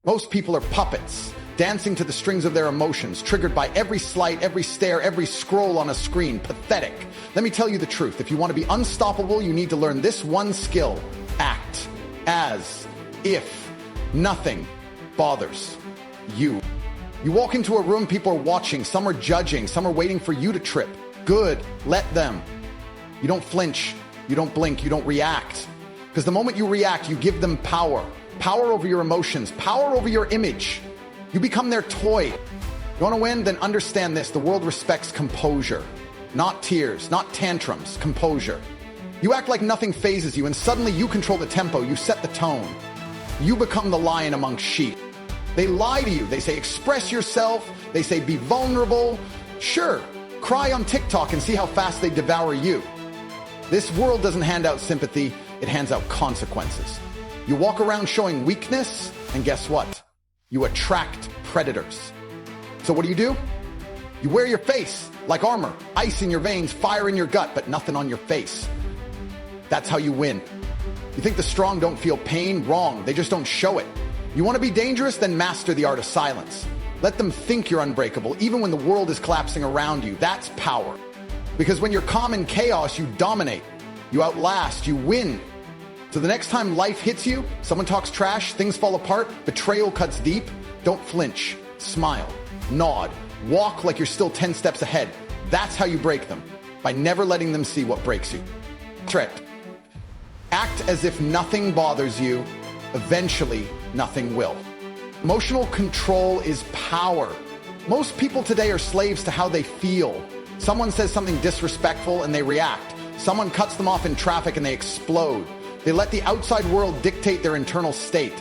Most people are puppets, dancing to the strings of their emotions, triggered by every slight, every stare, every scroll on a screen. Pathetic. Let me tell you the truth. If you want to be unstoppable, you need to learn this one skill. Act as if nothing bothers you. You walk into a room, people are watching, some are judging, some are waiting for you to trip. Good, let them. You don't flinch, you don't blink, you don't react. Because the moment you react, you give them power. Power over your emotions, power over your image. You become their toy. You want to win? Then understand this. The world respects composure. Not tears, not tantrums, composure. You act like nothing phases you, and suddenly you control the tempo, you set the tone. You become the lion among sheep. They lie to you. They say, express yourself. They say, be vulnerable. Sure, cry on TikTok and see how fast they devour you. This world doesn't hand out sympathy. It hands out consequences. You walk around showing weakness, and guess what? You attract predators. So what do? You wear your face like armor, ice in your veins, fire in your gut, but nothing on your face. That's how you win. You think the strong don't feel pain? Wrong. They just don't show it. You want to be dangerous? Then master the art of silence. Let them think you're unbreakable, even when the world is collapsing around you. That's power. Because when you're calm in chaos, you dominate. You outlast, you win. So the next time life hits you, someone talks trash, things fall apart, betrayal cuts deep, don't flinch, smile, nod, walk like you're still 10 steps ahead. That's how you break them, by never letting them see what breaks you. Trick. Act as if nothing bothers you. Eventually, nothing will. Emotional control is power. Most people today are slaves to how they feel. Someone says something disrespectful and they react. Someone cuts them off in traffic and they explode. They let the outside world dictate their internal state.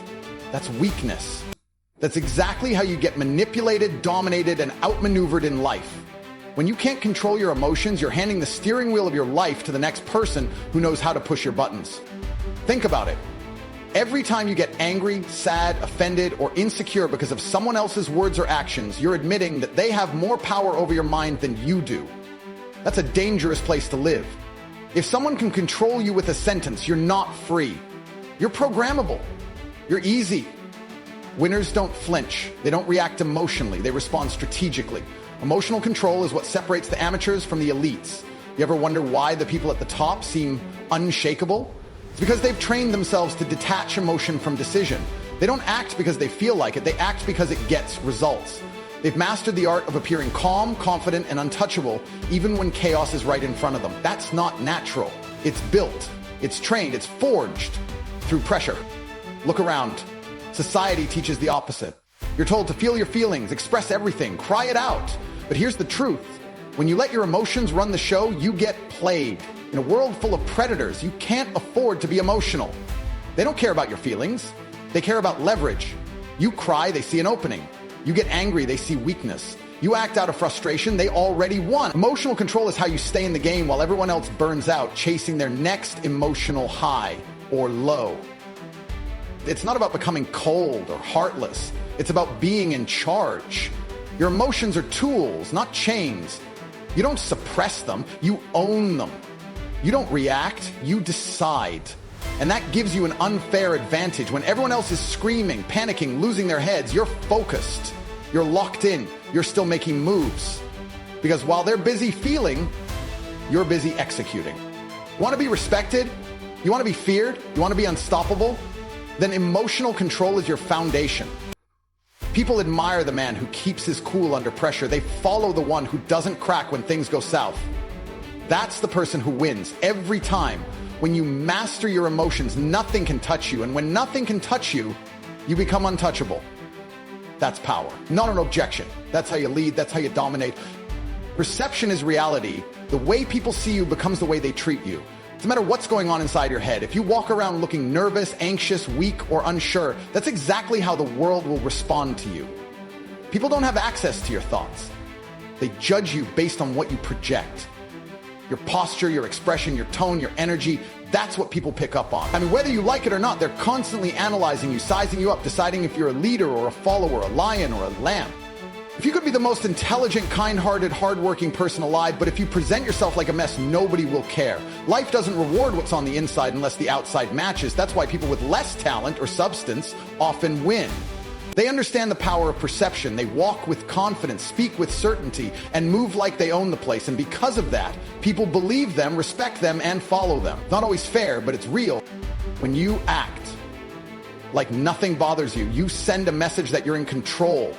That's weakness. That's exactly how you get manipulated, dominated, and outmaneuvered in life. When you can't control your emotions, you're handing the steering wheel of your life to the next person who knows how to push your buttons. Think about it. Every time you get angry, sad, offended, or insecure because of someone else's words or actions, you're admitting that they have more power over your mind than you do. That's a dangerous place to live. If someone can control you with a sentence, you're not free. You're programmable. You're easy. Winners don't flinch. They don't react emotionally. They respond strategically. Emotional control is what separates the amateurs from the elites. You ever wonder why the people at the top seem unshakable? It's because they've trained themselves to detach emotion from decision. They don't act because they feel like it. They act because it gets results. They've mastered the art of appearing calm, confident, and untouchable, even when chaos is right in front of them. That's not natural. It's built. It's trained. It's forged through pressure. Look around. Society teaches the opposite. You're told to feel your feelings, express everything, cry it out. But here's the truth. When you let your emotions run the show, you get played. In a world full of predators, you can't afford to be emotional. They don't care about your feelings. They care about leverage. You cry, they see an opening. You get angry, they see weakness. You act out of frustration, they already won. Emotional control is how you stay in the game while everyone else burns out, chasing their next emotional high or low. It's not about becoming cold or heartless. It's about being in charge. Your emotions are tools, not chains. You don't suppress them, you own them. You don't react, you decide. And that gives you an unfair advantage. When everyone else is screaming, panicking, losing their heads, you're focused. You're locked in. You're still making moves. Because while they're busy feeling, you're busy executing. You want to be respected? You want to be feared? You want to be unstoppable? Then emotional control is your foundation. People admire the man who keeps his cool under pressure. They follow the one who doesn't crack when things go south. That's the person who wins every time. When you master your emotions, nothing can touch you. And when nothing can touch you, you become untouchable. That's power, not an objection. That's how you lead. That's how you dominate. Perception is reality. The way people see you becomes the way they treat you. It doesn't matter what's going on inside your head. If you walk around looking nervous, anxious, weak, or unsure, that's exactly how the world will respond to you. People don't have access to your thoughts. They judge you based on what you project. Your posture, your expression, your tone, your energy, that's what people pick up on. I mean, whether you like it or not, they're constantly analyzing you, sizing you up, deciding if you're a leader or a follower, a lion or a lamb. If you could be the most intelligent, kind-hearted, hardworking person alive, but if you present yourself like a mess, nobody will care. Life doesn't reward what's on the inside unless the outside matches. That's why people with less talent or substance often win. They understand the power of perception. They walk with confidence, speak with certainty, and move like they own the place. And because of that, people believe them, respect them, and follow them. Not always fair, but it's real. When you act like nothing bothers you, you send a message that you're in control.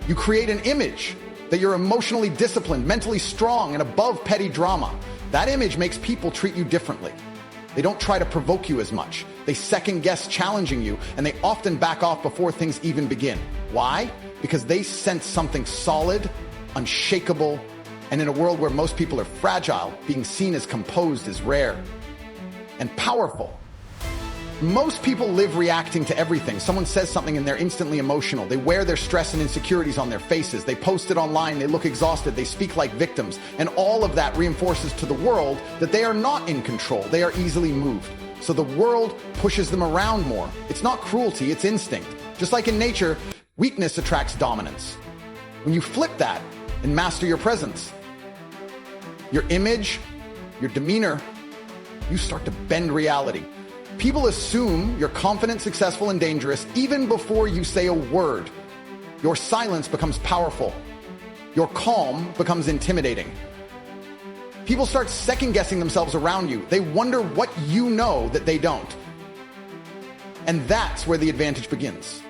You create an image that you're emotionally disciplined, mentally strong, and above petty drama. That image makes people treat you differently. They don't try to provoke you as much. They second guess challenging you, and they often back off before things even begin. Why? Because they sense something solid, unshakable, and in a world where most people are fragile, being seen as composed is rare and powerful. Most people live reacting to everything. Someone says something and they're instantly emotional. They wear their stress and insecurities on their faces. They post it online. They look exhausted. They speak like victims. And all of that reinforces to the world that they are not in control. They are easily moved. So the world pushes them around more. It's not cruelty, it's instinct. Just like in nature, weakness attracts dominance. When you flip that and master your presence, your image, your demeanor, you start to bend reality. People assume you're confident, successful, and dangerous even before you say a word. Your silence becomes powerful. Your calm becomes intimidating. People start second-guessing themselves around you. They wonder what you know that they don't. And that's where the advantage begins.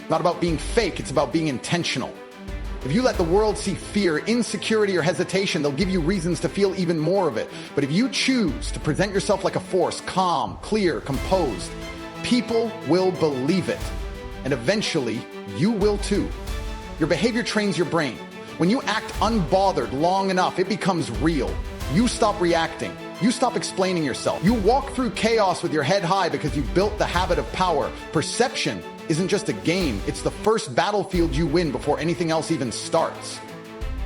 It's not about being fake, it's about being intentional. If you let the world see fear, insecurity, or hesitation, they'll give you reasons to feel even more of it. But if you choose to present yourself like a force, calm, clear, composed, people will believe it. And eventually, you will too. Your behavior trains your brain. When you act unbothered long enough, it becomes real. You stop reacting. You stop explaining yourself. You walk through chaos with your head high because you've built the habit of power. Perception isn't just a game, it's the first battlefield you win before anything else even starts.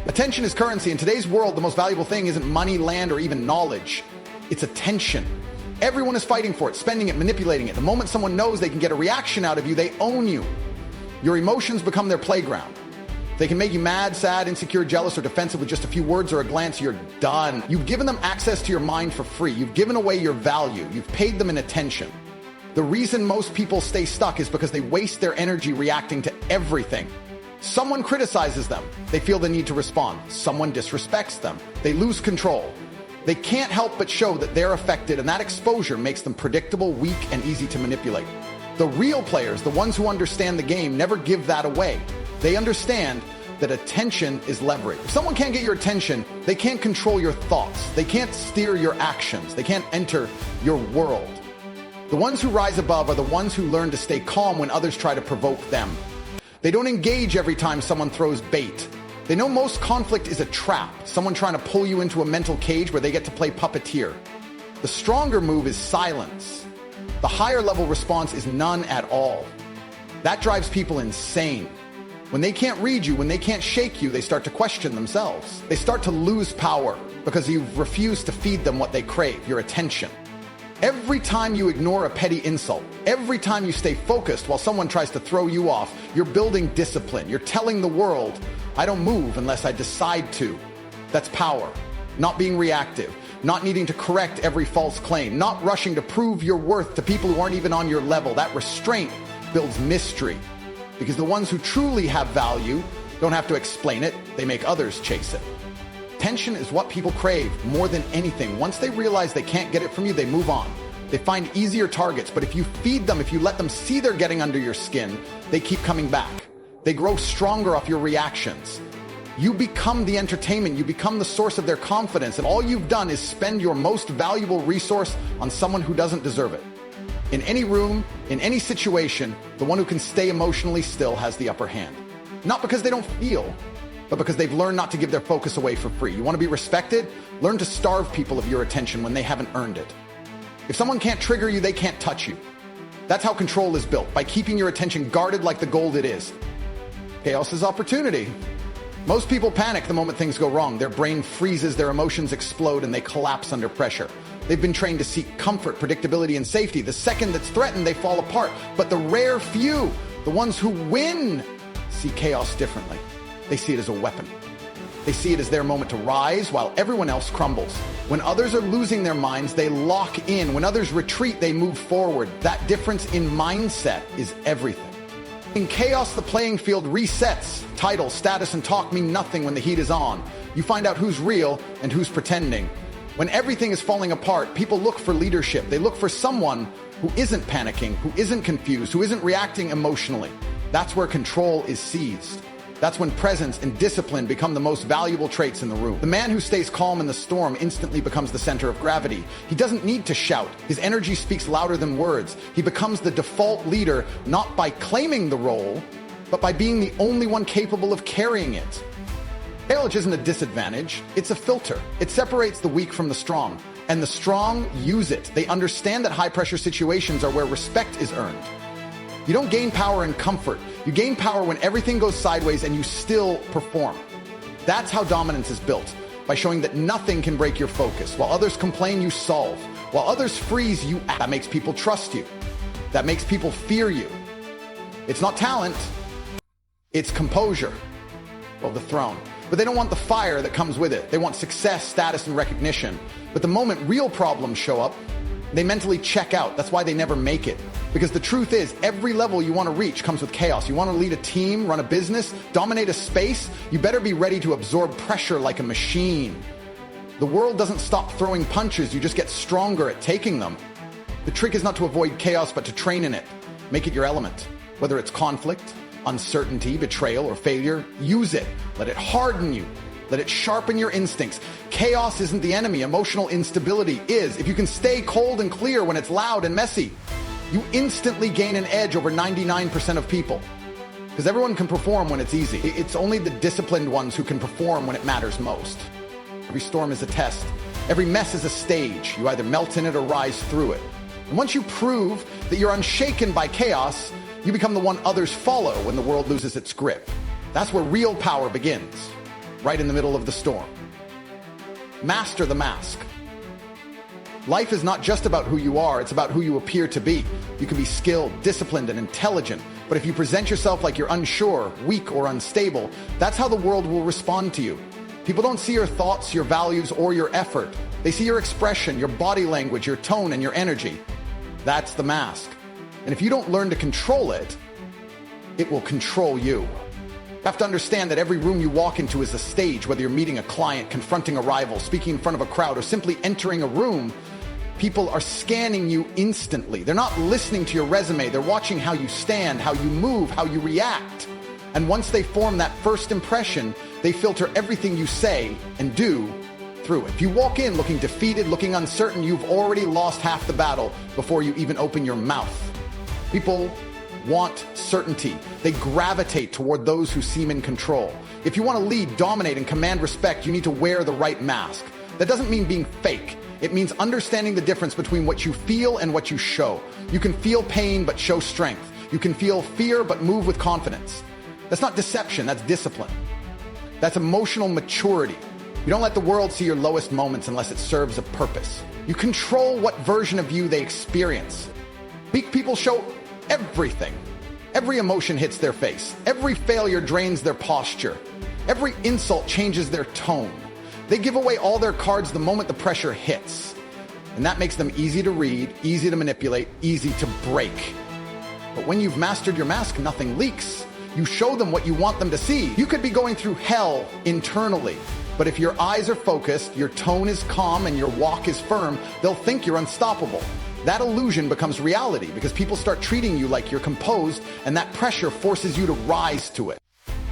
Attention is currency. In today's world, the most valuable thing isn't money, land, or even knowledge. It's attention. Everyone is fighting for it, spending it, manipulating it. The moment someone knows they can get a reaction out of you, they own you. Your emotions become their playground. They can make you mad, sad, insecure, jealous, or defensive with just a few words or a glance. You're done. You've given them access to your mind for free. You've given away your value. You've paid them in attention. The reason most people stay stuck is because they waste their energy reacting to everything. Someone criticizes them. They feel the need to respond. Someone disrespects them. They lose control. They can't help but show that they're affected, and that exposure makes them predictable, weak, and easy to manipulate. The real players, the ones who understand the game, never give that away. They understand that attention is leverage. If someone can't get your attention, they can't control your thoughts. They can't steer your actions. They can't enter your world. The ones who rise above are the ones who learn to stay calm when others try to provoke them. They don't engage every time someone throws bait. They know most conflict is a trap, someone trying to pull you into a mental cage where they get to play puppeteer. The stronger move is silence. The higher level response is none at all. That drives people insane. When they can't read you, when they can't shake you, they start to question themselves. They start to lose power because you've refused to feed them what they crave, your attention. Every time you ignore a petty insult, every time you stay focused while someone tries to throw you off, you're building discipline. You're telling the world, I don't move unless I decide to. That's power. Not being reactive, not needing to correct every false claim, not rushing to prove your worth to people who aren't even on your level. That restraint builds mystery, because the ones who truly have value don't have to explain it, they make others chase it. Attention is what people crave more than anything. Once they realize they can't get it from you, they move on. They find easier targets, but if you feed them, if you let them see they're getting under your skin, they keep coming back. They grow stronger off your reactions. You become the entertainment, you become the source of their confidence, and all you've done is spend your most valuable resource on someone who doesn't deserve it. In any room, in any situation, the one who can stay emotionally still has the upper hand. Not because they don't feel, but because they've learned not to give their focus away for free. You want to be respected? Learn to starve people of your attention when they haven't earned it. If someone can't trigger you, they can't touch you. That's how control is built, by keeping your attention guarded like the gold it is. Chaos is opportunity. Most people panic the moment things go wrong. Their brain freezes, their emotions explode, and they collapse under pressure. They've been trained to seek comfort, predictability, and safety. The second that's threatened, they fall apart. But the rare few, the ones who win, see chaos differently. They see it as a weapon. They see it as their moment to rise while everyone else crumbles. When others are losing their minds, they lock in. When others retreat, they move forward. That difference in mindset is everything. In chaos, the playing field resets. Title, status, and talk mean nothing when the heat is on. You find out who's real and who's pretending. When everything is falling apart, people look for leadership. They look for someone who isn't panicking, who isn't confused, who isn't reacting emotionally. That's where control is seized. That's when presence and discipline become the most valuable traits in the room. The man who stays calm in the storm instantly becomes the center of gravity. He doesn't need to shout. His energy speaks louder than words. He becomes the default leader, not by claiming the role, but by being the only one capable of carrying it. Courage isn't a disadvantage, it's a filter. It separates the weak from the strong, and the strong use it. They understand that high-pressure situations are where respect is earned. You don't gain power in comfort. You gain power when everything goes sideways and you still perform. That's how dominance is built, by showing that nothing can break your focus. While others complain, you solve. While others freeze, you act. That makes people trust you. That makes people fear you. It's not talent, it's composure. Well, the throne. But they don't want the fire that comes with it. They want success, status, and recognition. But the moment real problems show up, they mentally check out. That's why they never make it. Because the truth is, every level you want to reach comes with chaos. You want to lead a team, run a business, dominate a space, you better be ready to absorb pressure like a machine. The world doesn't stop throwing punches, you just get stronger at taking them. The trick is not to avoid chaos, but to train in it. Make it your element. Whether it's conflict, uncertainty, betrayal, or failure, use it. Let it harden you. Let it sharpen your instincts. Chaos isn't the enemy. Emotional instability is. If you can stay cold and clear when it's loud and messy, you instantly gain an edge over 99% of people. Because everyone can perform when it's easy. It's only the disciplined ones who can perform when it matters most. Every storm is a test. Every mess is a stage. You either melt in it or rise through it. And once you prove that you're unshaken by chaos, you become the one others follow when the world loses its grip. That's where real power begins, right in the middle of the storm. Master the mask. Life is not just about who you are, it's about who you appear to be. You can be skilled, disciplined, and intelligent, but if you present yourself like you're unsure, weak, or unstable, that's how the world will respond to you. People don't see your thoughts, your values, or your effort. They see your expression, your body language, your tone, and your energy. That's the mask. And if you don't learn to control it, it will control you. You have to understand that every room you walk into is a stage, whether you're meeting a client, confronting a rival, speaking in front of a crowd, or simply entering a room. People are scanning you instantly. They're not listening to your resume. They're watching how you stand, how you move, how you react. And once they form that first impression, they filter everything you say and do through it. If you walk in looking defeated, looking uncertain, you've already lost half the battle before you even open your mouth. People want certainty. They gravitate toward those who seem in control. If you want to lead, dominate, and command respect, you need to wear the right mask. That doesn't mean being fake. It means understanding the difference between what you feel and what you show. You can feel pain but show strength. You can feel fear but move with confidence. That's not deception, that's discipline. That's emotional maturity. You don't let the world see your lowest moments unless it serves a purpose. You control what version of you they experience. Weak people show everything. Every emotion hits their face. Every failure drains their posture. Every insult changes their tone. They give away all their cards the moment the pressure hits. And that makes them easy to read, easy to manipulate, easy to break. But when you've mastered your mask, nothing leaks. You show them what you want them to see. You could be going through hell internally, but if your eyes are focused, your tone is calm, and your walk is firm, they'll think you're unstoppable. That illusion becomes reality because people start treating you like you're composed, and that pressure forces you to rise to it.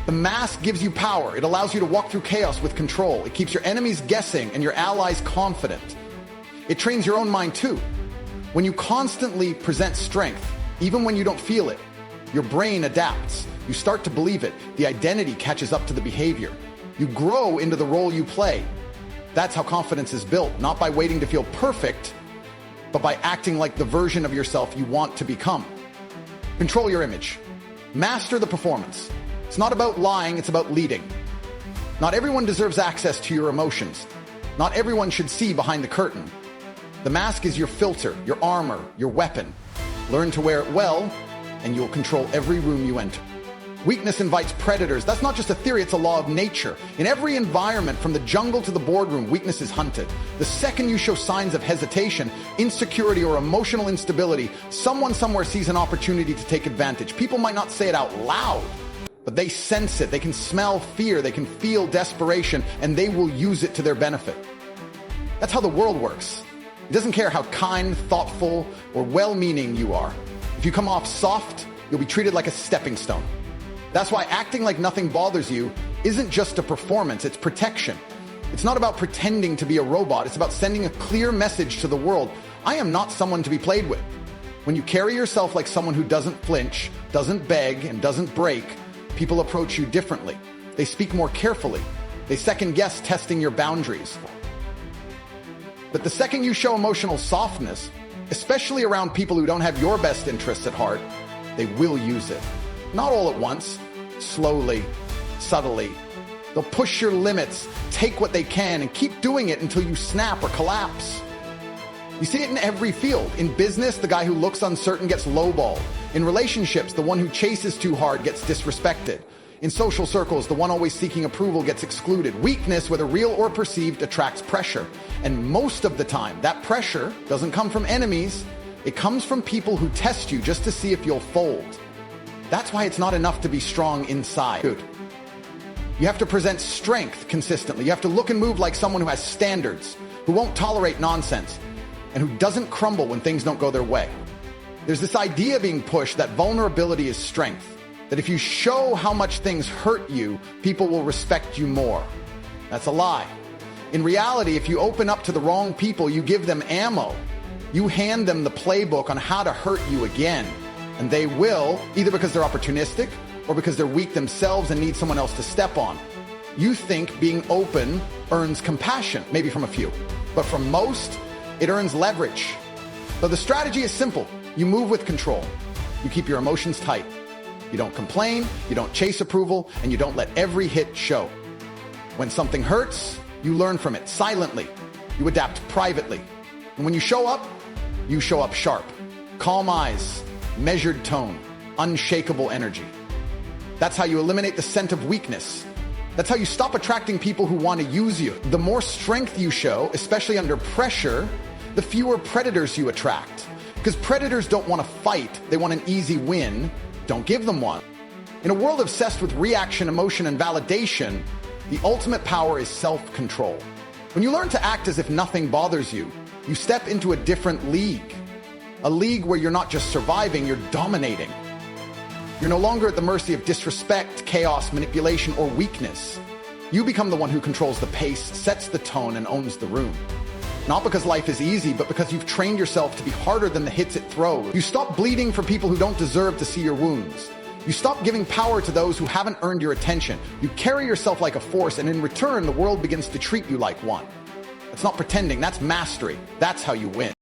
The mask gives you power. It allows you to walk through chaos with control. It keeps your enemies guessing and your allies confident. It trains your own mind too. When you constantly present strength, even when you don't feel it, your brain adapts. You start to believe it. The identity catches up to the behavior. You grow into the role you play. That's how confidence is built, not by waiting to feel perfect, but by acting like the version of yourself you want to become. Control your image. Master the performance. It's not about lying, it's about leading. Not everyone deserves access to your emotions. Not everyone should see behind the curtain. The mask is your filter, your armor, your weapon. Learn to wear it well, and you'll control every room you enter. Weakness invites predators. That's not just a theory, it's a law of nature. In every environment, from the jungle to the boardroom, weakness is hunted. The second you show signs of hesitation, insecurity, or emotional instability, someone somewhere sees an opportunity to take advantage. People might not say it out loud, but they sense it. They can smell fear, they can feel desperation, and they will use it to their benefit. That's how the world works. It doesn't care how kind, thoughtful, or well-meaning you are. If you come off soft, you'll be treated like a stepping stone. That's why acting like nothing bothers you isn't just a performance, it's protection. It's not about pretending to be a robot, it's about sending a clear message to the world. I am not someone to be played with. When you carry yourself like someone who doesn't flinch, doesn't beg, and doesn't break, people approach you differently. They speak more carefully. They second-guess testing your boundaries. But the second you show emotional softness, especially around people who don't have your best interests at heart, they will use it. Not all at once, slowly, subtly. They'll push your limits, take what they can, and keep doing it until you snap or collapse. You see it in every field. In business, the guy who looks uncertain gets lowballed. In relationships, the one who chases too hard gets disrespected. In social circles, the one always seeking approval gets excluded. Weakness, whether real or perceived, attracts pressure. And most of the time, that pressure doesn't come from enemies. It comes from people who test you just to see if you'll fold. That's why it's not enough to be strong inside. Dude, you have to present strength consistently. You have to look and move like someone who has standards, who won't tolerate nonsense, and who doesn't crumble when things don't go their way. There's this idea being pushed that vulnerability is strength, that if you show how much things hurt you, people will respect you more. That's a lie. In reality, if you open up to the wrong people, you give them ammo. You hand them the playbook on how to hurt you again. And they will, either because they're opportunistic or because they're weak themselves and need someone else to step on. You think being open earns compassion, maybe from a few, but from most, it earns leverage. So the strategy is simple. You move with control. You keep your emotions tight. You don't complain, you don't chase approval, and you don't let every hit show. When something hurts, you learn from it silently. You adapt privately. And when you show up sharp. Calm eyes, measured tone, unshakable energy. That's how you eliminate the scent of weakness. That's how you stop attracting people who want to use you. The more strength you show, especially under pressure, the fewer predators you attract. Because predators don't want to fight, they want an easy win. Don't give them one. In a world obsessed with reaction, emotion, and validation, the ultimate power is self-control. When you learn to act as if nothing bothers you, you step into a different league. A league where you're not just surviving, you're dominating. You're no longer at the mercy of disrespect, chaos, manipulation, or weakness. You become the one who controls the pace, sets the tone, and owns the room. Not because life is easy, but because you've trained yourself to be harder than the hits it throws. You stop bleeding for people who don't deserve to see your wounds. You stop giving power to those who haven't earned your attention. You carry yourself like a force, and in return, the world begins to treat you like one. That's not pretending, that's mastery. That's how you win.